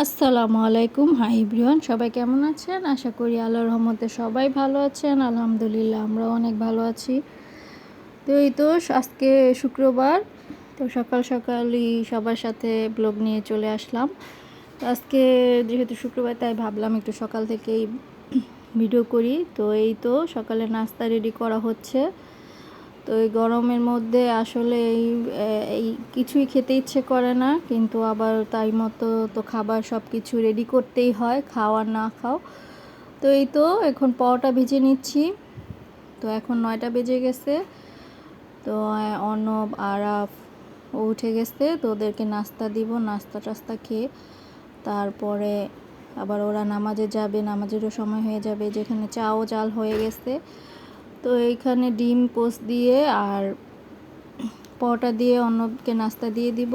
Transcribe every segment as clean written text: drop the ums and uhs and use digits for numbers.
আসসালামু আলাইকুম। Hi everyone, সবাই কেমন আছেন? আশা করি আল্লাহর রহমতে সবাই ভালো আছেন। আলহামদুলিল্লাহ আমরাও অনেক ভালো আছি। তো এই তো আজকে শুক্রবার, তো সকাল সকালই সবার সাথে ব্লগ নিয়ে চলে আসলাম। তো আজকে যেহেতু শুক্রবার তাই ভাবলাম একটু সকাল থেকেই ভিডিও করি। তো এই তো সকালে নাস্তা রেডি করা হচ্ছে। তো এই গরমের মধ্যে আসলে এই কিছুই খেতে ইচ্ছে করে না, কিন্তু আবার তাই মতো তো খাবার সব কিছু রেডি করতেই হয়, খাও আর না খাও। তো এই তো এখন পরোটা ভেজে নিচ্ছি। তো এখন 9টা বেজে গেছে। তো অর্ণব আরাফ ও উঠে গেছে, তো ওদেরকে নাস্তা দিব। নাস্তা টাস্তা খেয়ে তারপরে আবার ওরা নামাজে যাবে, নামাজেরও সময় হয়ে যাবে। যেখানে চাও জাল হয়ে গেছে, তো এইখানে ডিম পোস্ট দিয়ে আর পরোটা দিয়ে অন্যকে নাস্তা দিয়ে দিব।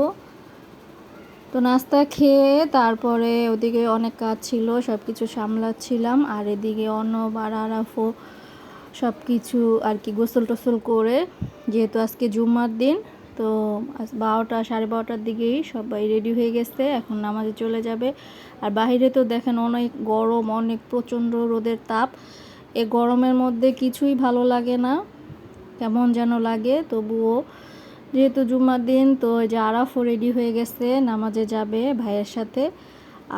তো নাস্তা খেয়ে তারপরে ওদিকে অনেক কাজ ছিল, সব কিছু সামলাচ্ছিলাম। আর এদিকে অর্ণব আর আরাফও সব কিছু আর কি গোসল টোসল করে, যেহেতু আজকে জুম্মার দিন, তো 12টা 12:30টার দিকেই সবাই রেডি হয়ে গেছে, এখন নামাজে চলে যাবে। আর বাইরে তো দেখেন অনেক গরম, অনেক প্রচণ্ড রোদের তাপ। এ গরমের মধ্যে কিছুই ভালো লাগে না, কেমন যেন লাগে। তবুও যেহেতু জুম্মার দিন, তো ওই যে আরাফও রেডি হয়ে গেছে, নামাজে যাবে ভাইয়ের সাথে।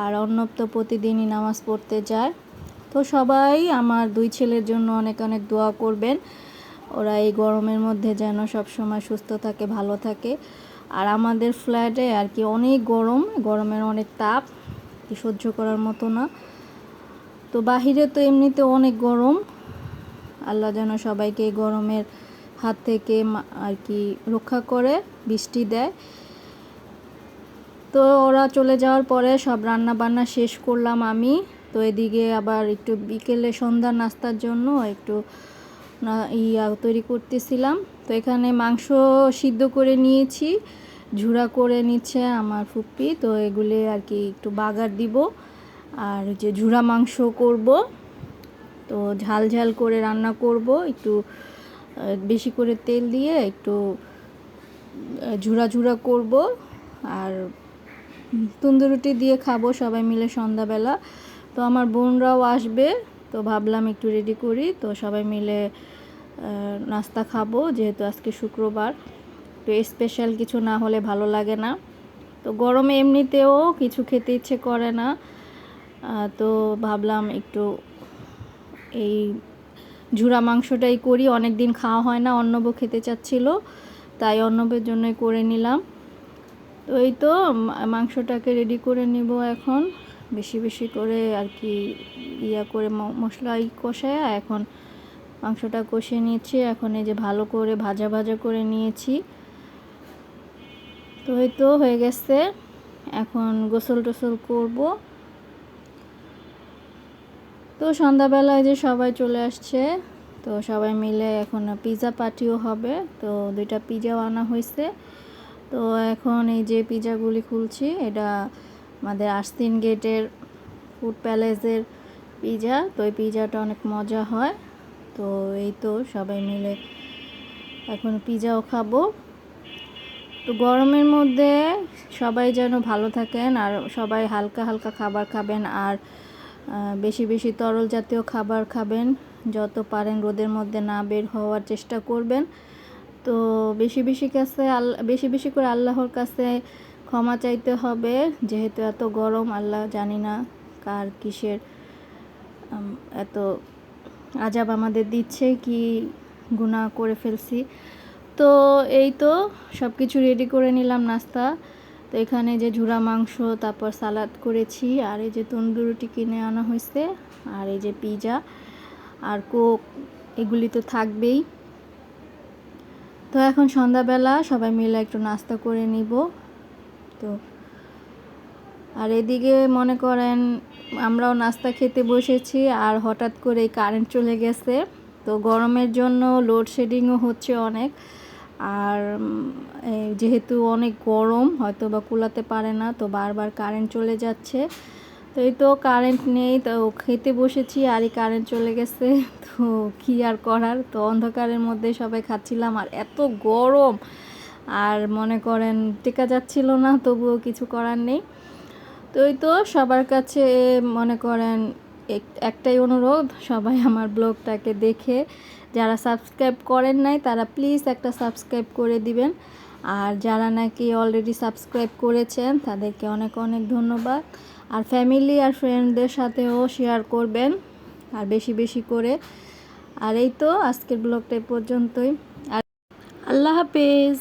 আর অর্ণব তো প্রতিদিনই নামাজ পড়তে যায়। তো সবাই আমার 2 ছেলের জন্য অনেক অনেক দোয়া করবেন, ওরা এই গরমের মধ্যে যেন সব সময় সুস্থ থাকে, ভালো থাকে। আর আমাদের ফ্ল্যাটে আর কি অনেক গরম, গরমের অনেক তাপ, সহ্য করার মতো না। তো বাহিরে তো এমনিতে অনেক গরম, আল্লাহ যেন সবাইকে এই গরমের হাত থেকে আর কি রক্ষা করে, বৃষ্টি দেয়। তো ওরা চলে যাওয়ার পরে সব রান্না বান্না শেষ করলাম আমি। তো এদিকে আবার একটু বিকেলে সন্ধ্যার নাস্তার জন্য একটু তৈরি করতেছিলাম। তো এখানে মাংস সিদ্ধ করে নিয়েছি, ঝুরা করে নিচ্ছে আমার ফুপ্পি। তো এগুলি আর কি একটু বাগার দিব, আর যে ঝুরা মাংস করব, তো ঝাল ঝাল করে রান্না করব, একটু বেশি করে তেল দিয়ে একটু ঝুরা ঝুরা করব। আর তন্দুর রুটি দিয়ে খাবো সবাই মিলে সন্ধ্যাবেলা। তো আমার বোনরাও আসবে, তো ভাবলাম একটু রেডি করি, তো সবাই মিলে নাস্তা খাবো, যেহেতু আজকে শুক্রবার। তো স্পেশাল কিছু না হলে ভালো লাগে না। তো গরমে এমনিতেও কিছু খেতে ইচ্ছে করে না, তো ভাবলাম একটু এই ঝুরা মাংসটাই করি, অনেক দিন খাওয়া হয় না, অর্ণবও খেতে চাচ্ছিল, তাই অর্ণবের জন্যই করে নিলাম। তো এই তো মাংসটাকে রেডি করে নিব এখন, বেশি বেশি করে আর কি করে মশলা কষায় এখন মাংসটা কষিয়ে নিয়েছি। এখন এই যে ভালো করে ভাজা ভাজা করে নিয়েছি। তো এই তো হয়ে গেছে, এখন গোসল টোসল করব। তো সন্ধ্যাবেলায় যে সবাই চলে আসছে, তো সবাই মিলে এখন পিৎজা পার্টিও হবে। তো 2টা পিৎজাও আনা হয়েছে। তো এখন এই যে পিৎজাগুলি খুলছি, এটা আমাদের আস্তিন গেটের ফুড প্যালেসের পিৎজা। তো এই পিৎজাটা অনেক মজা হয়। তো এই তো সবাই মিলে এখন পিৎজাও খাবো। তো গরমের মধ্যে সবাই যেন ভালো থাকেন, আর সবাই হালকা হালকা খাবার খাবেন, আর বেশি বেশি তরল জাতীয় খাবার খাবেন, যত পারেন রোদের মধ্যে না বের হওয়ার চেষ্টা করবেন। তো বেশি বেশি করে আল্লাহর কাছে ক্ষমা চাইতে হবে, যেহেতু এত গরম, আল্লাহ জানি না কার কিসের এত আজাব আমাদের দিচ্ছে, কি গুনাহ করে ফেলছি। তো এই তো সব কিছু রেডি করে নিলাম নাস্তা। তো এখানে যে ঝুরা মাংস, তারপর সালাদ করেছি, আর এই যে তন্দুর রুটি কিনে আনা হয়েছে, আর এই যে পিৎজা আর কোক, এগুলি তো থাকবেই। তো এখন সন্ধ্যাবেলা সবাই মিলে একটু নাস্তা করে নিব। তো আর এদিকে মনে করেন আমরাও নাস্তা খেতে বসেছি, আর হঠাৎ করে কারেন্ট চলে গেছে। তো গরমের জন্য লোডশেডিংও হচ্ছে অনেক, আর যেহেতু অনেক গরম হয়তো বা কুলাতে পারে না, তো বারবার কারেন্ট চলে যাচ্ছে। তো এই তো কারেন্ট নেই, তো খেতে বসেছি আরই কারেন্ট চলে গেছে। তো কী আর করার, তো অন্ধকারের মধ্যে সবাই খাচ্ছিলাম, আর এত গরম, আর মনে করেন টেকা যাচ্ছিল না, তবুও কিছু করার নেই। তো এই তো সবার কাছে মনে করেন একটাই অনুরোধ, সবাই আমার ব্লগটাকে দেখে যারা সাবস্ক্রাইব করেন নাই তারা প্লিজ একটা সাবস্ক্রাইব করে দিবেন। আর যারা নাকি অলরেডি সাবস্ক্রাইব করেছেন তাদেরকে অনেক অনেক ধন্যবাদ। আর ফ্যামিলি আর ফ্রেন্ডদের সাথেও শেয়ার করবেন আর বেশি বেশি করে। আর এই তো আজকের ব্লগটা এই পর্যন্তই। আর আল্লাহ হাফেজ।